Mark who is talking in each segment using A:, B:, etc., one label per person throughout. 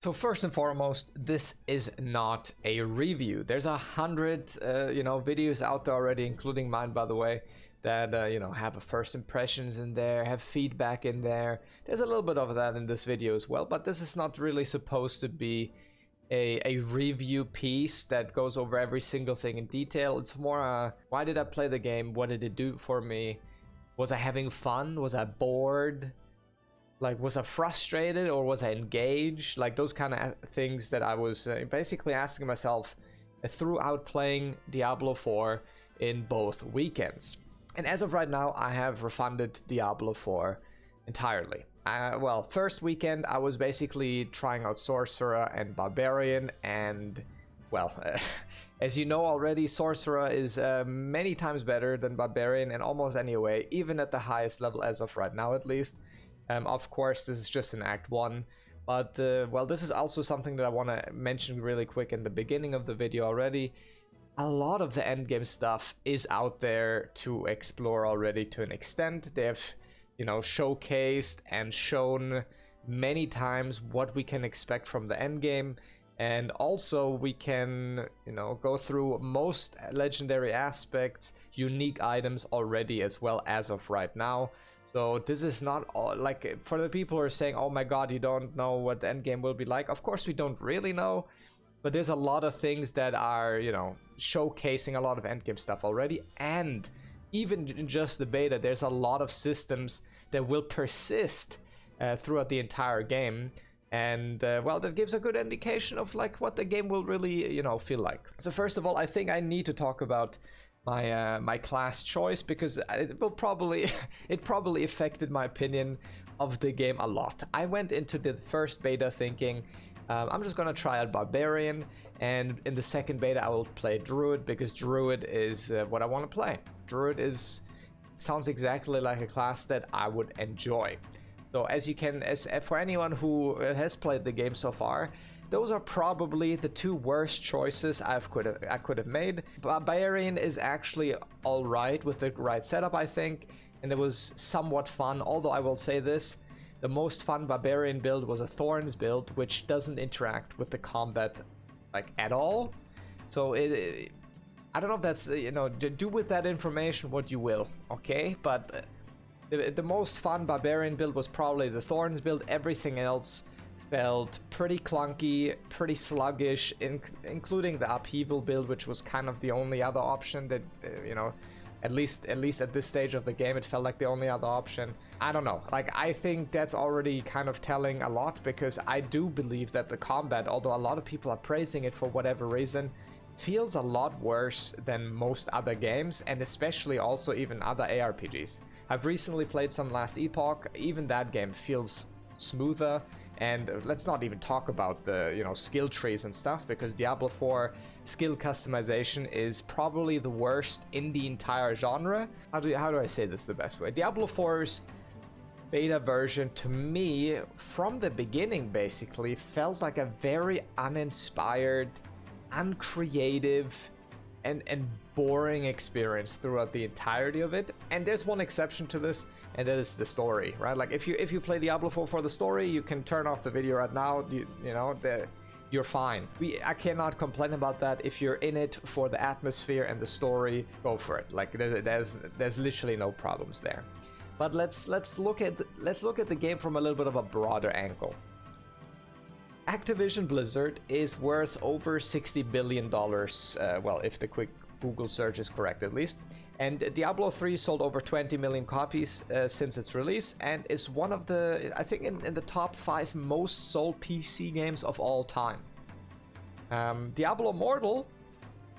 A: So first and foremost, this is not a review. There's 100, videos out there already, including mine, by the way, that, have a first impressions in there, have feedback in there. There's a little bit of that in this video as well, but this is not really supposed to be a review piece that goes over every single thing in detail. It's more, why did I play the game? What did it do for me? Was I having fun? Was I bored? Like, was I frustrated or was I engaged? Like, those kind of things that I was basically asking myself throughout playing Diablo 4 in both weekends. And as of right now, I have refunded Diablo 4 entirely. Well, first weekend, I was basically trying out Sorcerer and Barbarian, and, well, as you know already, Sorcerer is many times better than Barbarian in almost any way, even at the highest level as of right now, at least. Of course, this is just an Act 1, but, well, this is also something that I want to mention really quick in the beginning of the video already. A lot of the endgame stuff is out there to explore already to an extent. They have, showcased and shown many times what we can expect from the endgame. And also we can, go through most legendary aspects, unique items already as well as of right now. So this is not all, like, for the people who are saying, oh my god, you don't know what the endgame will be like. Of course we don't really know, but there's a lot of things that are, showcasing a lot of endgame stuff already. And even in just the beta, there's a lot of systems that will persist throughout the entire game. And, well, that gives a good indication of, like, what the game will really, feel like. So first of all, I think I need to talk about my class choice, because it probably affected my opinion of the game a lot. I went into the first beta thinking I'm just gonna try out Barbarian, and in the second beta I will play Druid, because Druid is what I want to play. Druid sounds exactly like a class that I would enjoy. So as for anyone who has played the game so far, those are probably the two worst choices I could have made. Barbarian is actually all right with the right setup, I think, and it was somewhat fun. Although I will say this, the most fun Barbarian build was a Thorns build, which doesn't interact with the combat like at all. So I don't know if that's do with that information what you will, okay? But the most fun Barbarian build was probably the Thorns build. Everything else felt pretty clunky, pretty sluggish, including the Upheaval build, which was kind of the only other option that, at least at this stage of the game, it felt like the only other option. I don't know, like, I think that's already kind of telling a lot, because I do believe that the combat, although a lot of people are praising it for whatever reason, feels a lot worse than most other games, and especially also even other ARPGs. I've recently played some Last Epoch. Even that game feels smoother. And let's not even talk about the, skill trees and stuff, because Diablo 4 skill customization is probably the worst in the entire genre. How do I say this the best way? Diablo 4's beta version, to me, from the beginning, basically, felt like a very uninspired, uncreative, and boring experience throughout the entirety of it. And there's one exception to this, and that is the story, right? Like, if you play Diablo 4 for the story, you can turn off the video right now. You're fine. I cannot complain about that. If you're in it for the atmosphere and the story, go for it. Like, there's literally no problems there. But let's look at the game from a little bit of a broader angle. Activision Blizzard is worth over $60 billion, well, if the quick Google search is correct at least. And Diablo 3 sold over 20 million copies since its release, and is one of the, I think, in the top 5 most sold PC games of all time. Diablo Immortal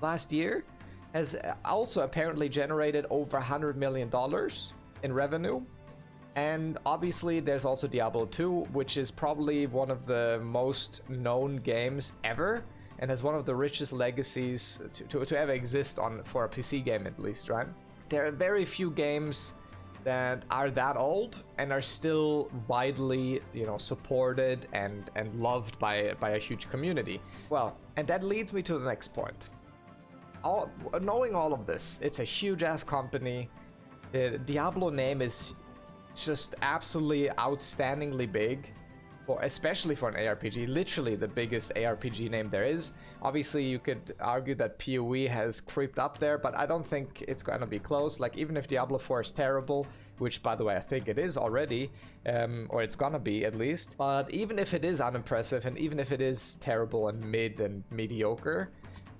A: last year has also apparently generated over $100 million in revenue. And obviously there's also Diablo 2, which is probably one of the most known games ever, and has one of the richest legacies to ever exist for a PC game, at least, right? There are very few games that are that old and are still widely, supported and loved by a huge community. Well, and that leads me to the next point. Knowing all of this, it's a huge ass company. The Diablo name is just absolutely outstandingly big. especially for an ARPG, literally the biggest ARPG name there is. Obviously, you could argue that PoE has creeped up there, but I don't think it's gonna be close. Like, even if Diablo 4 is terrible, which, by the way, I think it is already, or it's gonna be at least, but even if it is unimpressive, and even if it is terrible and mid and mediocre,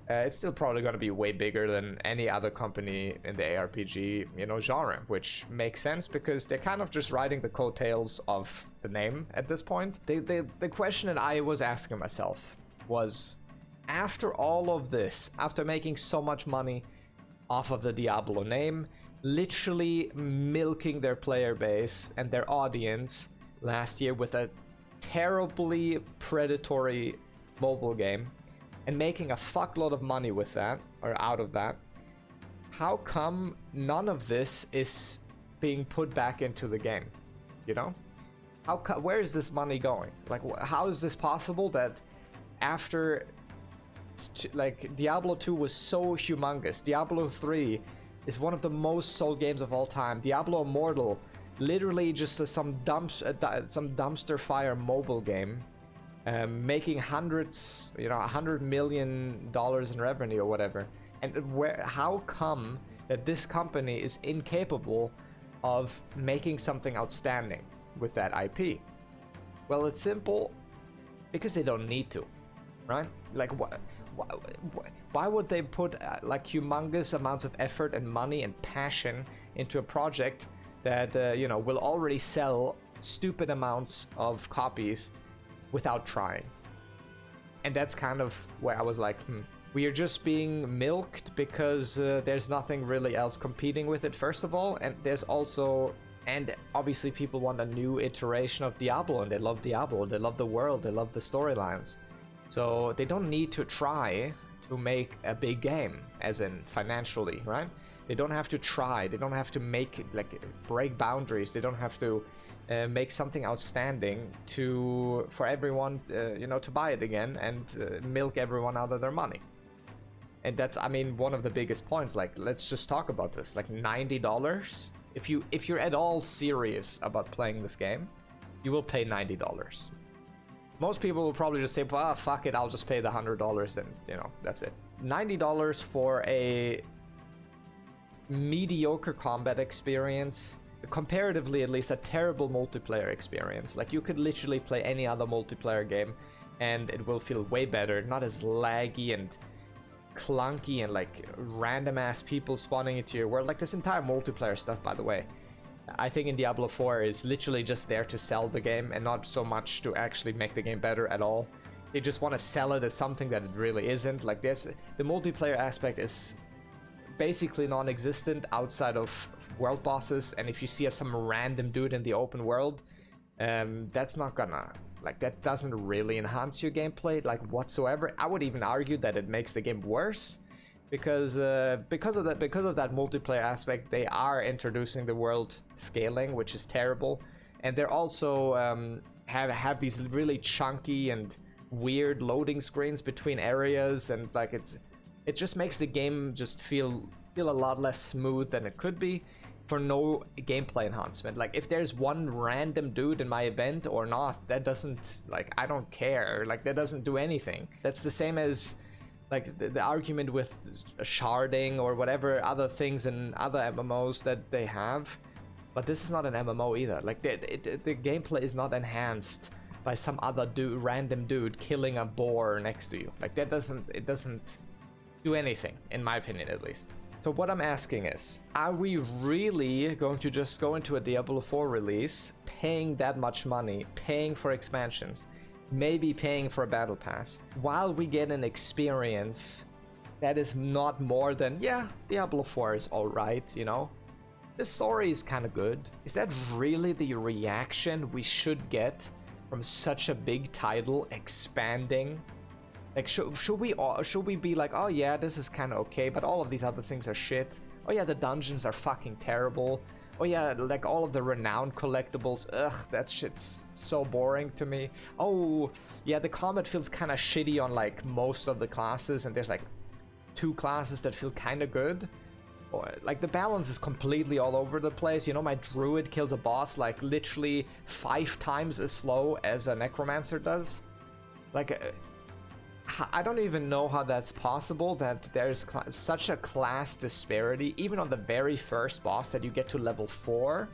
A: it's still probably going to be way bigger than any other company in the ARPG, genre, which makes sense because they're kind of just riding the coattails of the name at this point. The question that I was asking myself was, after all of this, after making so much money off of the Diablo name, literally milking their player base and their audience last year with a terribly predatory mobile game, and making a fuckload of money with that, or out of that, how come none of this is being put back into the game? Where is this money going? Like, how is this possible that after, like, Diablo 2 was so humongous, Diablo 3 is one of the most sold games of all time, Diablo Immortal, literally just some dumpster fire mobile game, making hundreds, $100 million in revenue or whatever. And how come that this company is incapable of making something outstanding with that IP? Well, it's simple, because they don't need to, right? Like, why would they put like humongous amounts of effort and money and passion into a project that will already sell stupid amounts of copies without trying? And that's kind of where I was like, we are just being milked because there's nothing really else competing with it, first of all, and there's also, and obviously people want a new iteration of Diablo, and they love Diablo, they love the world, they love the storylines, so they don't need to try to make a big game, as in financially, right? They don't have to try, they don't have to make, like, break boundaries, they don't have to make something outstanding for everyone, to buy it again and milk everyone out of their money. And that's, I mean, one of the biggest points. Like, let's just talk about this. Like, $90. If you're at all serious about playing this game, you will pay $90. Most people will probably just say, well, fuck it, I'll just pay the $100 and, that's it. $90 for a mediocre combat experience, comparatively at least a terrible multiplayer experience. Like, you could literally play any other multiplayer game and it will feel way better, not as laggy and clunky and like random ass people spawning into your world. Like, this entire multiplayer stuff, by the way, I think in Diablo 4 is literally just there to sell the game and not so much to actually make the game better at all. They just want to sell it as something that it really isn't. Like, the multiplayer aspect is basically non-existent outside of world bosses, and if you see some random dude in the open world, that's not gonna, like, that doesn't really enhance your gameplay, like, whatsoever. I would even argue that it makes the game worse, because of that multiplayer aspect, they are introducing the world scaling, which is terrible, and they're also have these really chunky and weird loading screens between areas, and like, it just makes the game just feel a lot less smooth than it could be, for no gameplay enhancement. Like, if there's one random dude in my event or not, that doesn't, like, I don't care. Like, that doesn't do anything. That's the same as, like, the argument with sharding or whatever other things in other MMOs that they have. But this is not an MMO either. Like, the gameplay is not enhanced by some other random dude killing a boar next to you. Like, it doesn't do anything, in my opinion at least. So what I'm asking is, are we really going to just go into a Diablo 4 release, paying that much money, paying for expansions, maybe paying for a battle pass, while we get an experience that is not more than, yeah, Diablo 4 is alright, The story is kind of good. Is that really the reaction we should get from such a big title expanding? Like, should we be like, oh yeah, this is kind of okay, but all of these other things are shit. Oh yeah, the dungeons are fucking terrible. Oh yeah, like all of the renowned collectibles, ugh, that shit's so boring to me. Oh yeah, the combat feels kind of shitty on like most of the classes, and there's like 2 classes that feel kind of good. like the balance is completely all over the place. You know, my druid kills a boss like literally 5 times as slow as a necromancer does. Like I don't even know how that's possible, that there's such a class disparity even on the very first boss that you get to level 4.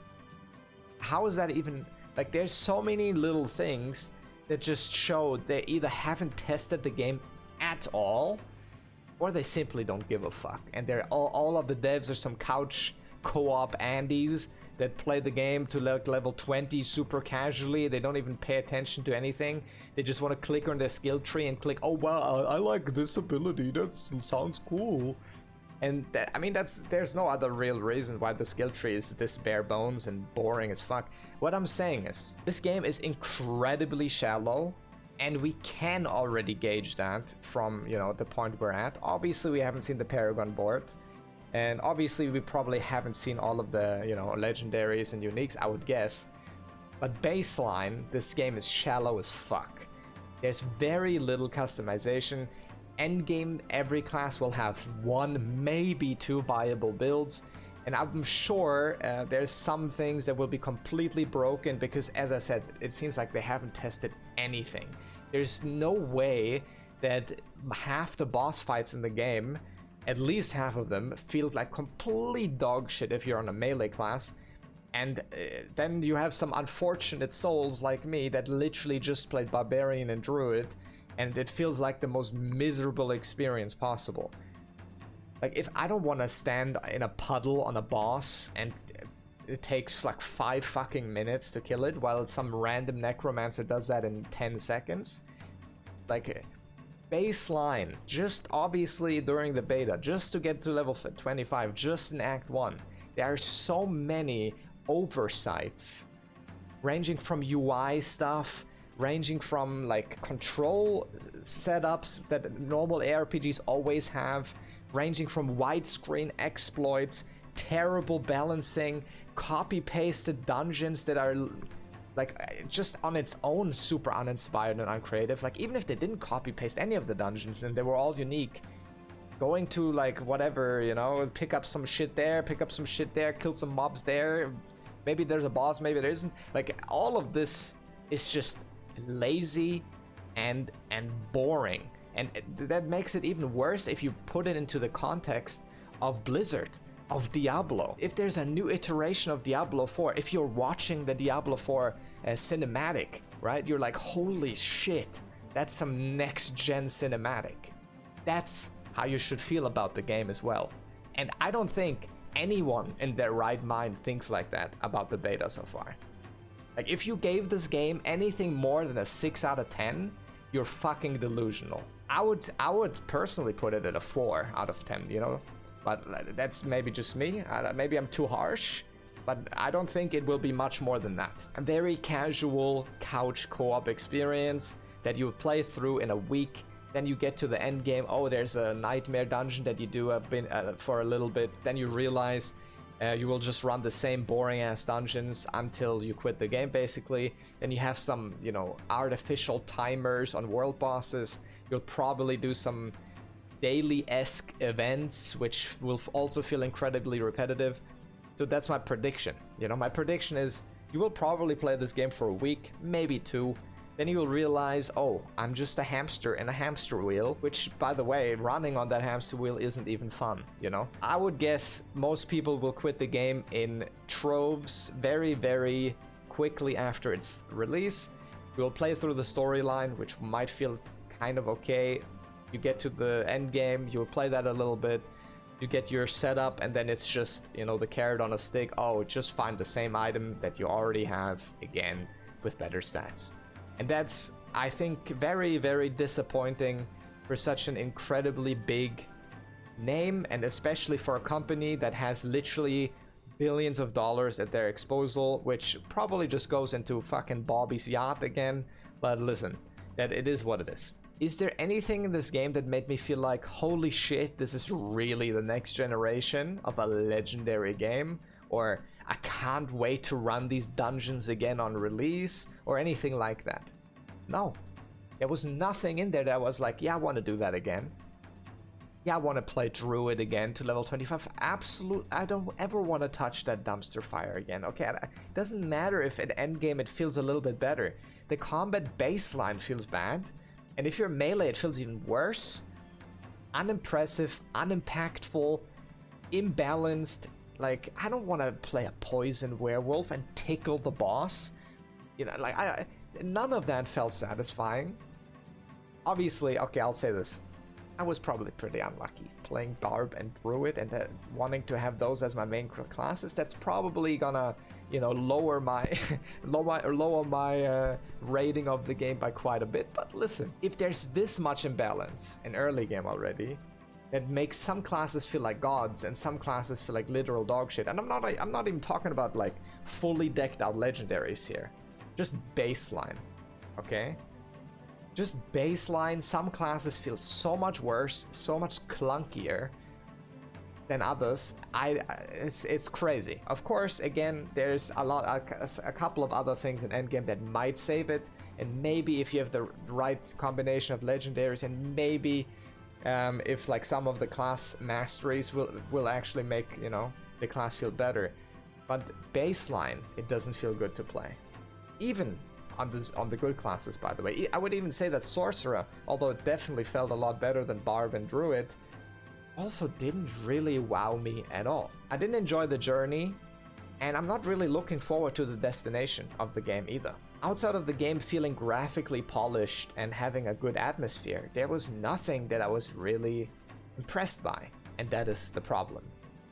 A: How is that even, like, there's so many little things that just show they either haven't tested the game at all, or they simply don't give a fuck. And they're all of the devs are some couch co-op Andes that play the game to like level 20 super casually. They don't even pay attention to anything. They just want to click on their skill tree and click, oh wow, I like this ability, that sounds cool. And that, I mean, there's no other real reason why the skill tree is this bare bones and boring as fuck. What I'm saying is, this game is incredibly shallow, and we can already gauge that from, you know, the point we're at. Obviously, we haven't seen the Paragon board, and obviously, we probably haven't seen all of the, you know, legendaries and uniques, I would guess. But baseline, this game is shallow as fuck. There's very little customization. Endgame, every class will have 1, maybe 2 viable builds, and I'm sure there's some things that will be completely broken because, as I said, it seems like they haven't tested anything. There's no way that half the boss fights in the game, at least half of them, feel like complete dog shit if you're on a melee class, and then you have some unfortunate souls like me that literally just played Barbarian and Druid, and it feels like the most miserable experience possible. Like, if I don't want to stand in a puddle on a boss and it takes like 5 fucking minutes to kill it, while some random necromancer does that in 10 seconds. Like, baseline, just obviously during the beta, just to get to level 25, just in Act 1, there are so many oversights, ranging from UI stuff, ranging from like control setups that normal ARPGs always have, ranging from widescreen exploits, terrible balancing, copy-pasted dungeons that are like just on its own super uninspired and uncreative. Like, even if they didn't copy-paste any of the dungeons and they were all unique, going to like whatever, you know, pick up some shit there, pick up some shit there, kill some mobs there, maybe there's a boss, maybe there isn't. Like, all of this is just lazy and boring, and that makes it even worse if you put it into the context of Blizzard, of Diablo. If there's a new iteration of Diablo 4, if you're watching the Diablo 4 cinematic, right, you're like, holy shit, that's some next gen cinematic. That's how you should feel about the game as well. And I don't think anyone in their right mind thinks like that about the beta so far. Like, if you gave this game anything more than a 6 out of 10, you're fucking delusional. I would personally put it at a 4 out of 10, you know? But that's maybe just me. Maybe I'm too harsh, but I don't think it will be much more than that. A very casual couch co-op experience that you play through in a week. Then you get to the end game. Oh, there's a nightmare dungeon that you do for a little bit. Then you realize you will just run the same boring ass dungeons until you quit the game, basically. Then you have some, you know, artificial timers on world bosses. You'll probably do some daily-esque events, which will also feel incredibly repetitive. So that's my prediction. You know, my prediction is you will probably play this game for a week, maybe 2. Then you will realize, oh, I'm just a hamster in a hamster wheel, which, by the way, running on that hamster wheel isn't even fun, you know? I would guess most people will quit the game in troves very, very quickly after its release. You will play through the storyline, which might feel kind of okay. You get to the end game, you will play that a little bit, you get your setup, and then it's just, you know, the carrot on a stick. Oh, just find the same item that you already have again with better stats. And that's, I think, very, very disappointing for such an incredibly big name, and especially for a company that has literally billions of dollars at their disposal, which probably just goes into fucking Bobby's yacht again. But listen, that it is what it is. Is there anything in this game that made me feel like, holy shit, this is really the next generation of a legendary game? Or I can't wait to run these dungeons again on release, or anything like that? No. There was nothing in there that was like, yeah, I want to do that again. Yeah, I want to play Druid again to level 25. Absolute. I don't ever want to touch that dumpster fire again. Okay, it doesn't matter if at endgame it feels a little bit better. The combat baseline feels bad, and if you're melee, it feels even worse. Unimpressive, unimpactful, imbalanced. Like, I don't want to play a poison werewolf and tickle the boss. You know, like, none of that felt satisfying. Obviously, okay, I'll say this. I was probably pretty unlucky playing Barb and Druid and wanting to have those as my main classes. That's probably gonna, you know, lower my lower my rating of the game by quite a bit. But listen, if there's this much imbalance in early game already, that makes some classes feel like gods and some classes feel like literal dog shit. And I'm not even talking about like fully decked out legendaries here, just baseline, okay? Just baseline, some classes feel so much worse, so much clunkier than others. It's crazy. Of course, again, there's a couple of other things in endgame that might save it, and maybe if you have the right combination of legendaries, and maybe if like some of the class masteries will actually make, you know, the class feel better. But baseline, it doesn't feel good to play. Even on the good classes, by the way. I would even say that Sorcerer, although it definitely felt a lot better than Barb and Druid, also didn't really wow me at all. I didn't enjoy the journey, and I'm not really looking forward to the destination of the game either. Outside of the game feeling graphically polished and having a good atmosphere, there was nothing that I was really impressed by, and that is the problem.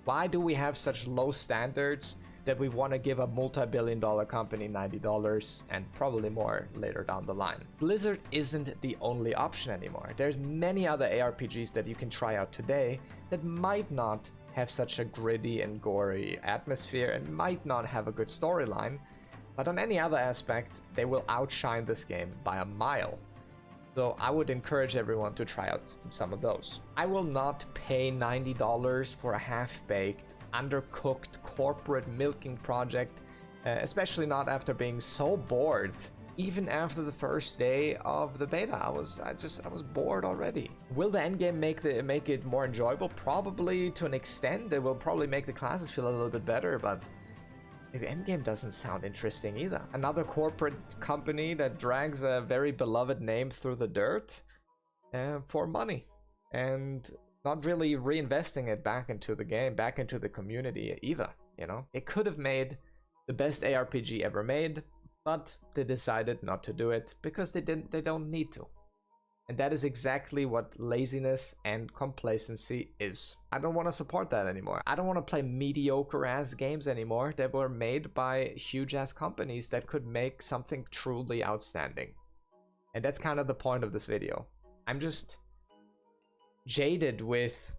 A: Why do we have such low standards that we want to give a multi-billion-dollar company $90 and probably more later down the line? Blizzard isn't the only option anymore. There's many other ARPGs that you can try out today that might not have such a gritty and gory atmosphere and might not have a good storyline, but on any other aspect, they will outshine this game by a mile. So I would encourage everyone to try out some of those. I will not pay $90 for a half-baked, undercooked corporate milking project, especially not after being so bored. Even after the first day of the beta, I was bored already. Will the endgame make it more enjoyable? Probably, to an extent. It will probably make the classes feel a little bit better, but the endgame doesn't sound interesting either. Another corporate company that drags a very beloved name through the dirt for money, and not really reinvesting it back into the game, back into the community either, you know? It could have made the best ARPG ever made, but they decided not to do it because they don't need to. And that is exactly what laziness and complacency is. I don't want to support that anymore. I don't want to play mediocre ass games anymore that were made by huge ass companies that could make something truly outstanding. And that's kind of the point of this video. I'm just jaded with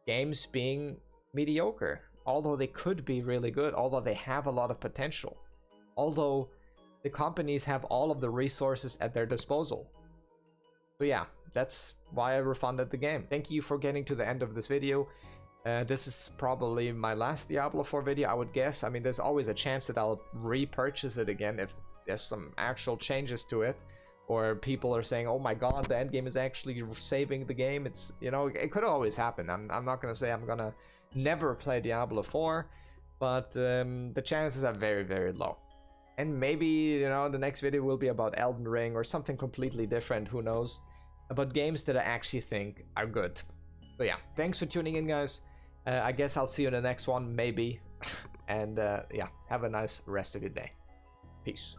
A: games being mediocre, although they could be really good, although they have a lot of potential, although the companies have all of the resources at their disposal. So yeah, that's why I refunded the game. Thank you for getting to the end of this video. This is probably my last Diablo IV video, I would guess. I mean, there's always a chance that I'll repurchase it again if there's some actual changes to it, or people are saying, oh my god, the endgame is actually saving the game. It's, you know, it could always happen. I'm not gonna say I'm gonna never play Diablo IV, but the chances are very, very low. And maybe, you know, the next video will be about Elden Ring or something completely different, who knows, about games that I actually think are good. So yeah, thanks for tuning in, guys. I guess I'll see you in the next one, maybe. And yeah, have a nice rest of your day. Peace.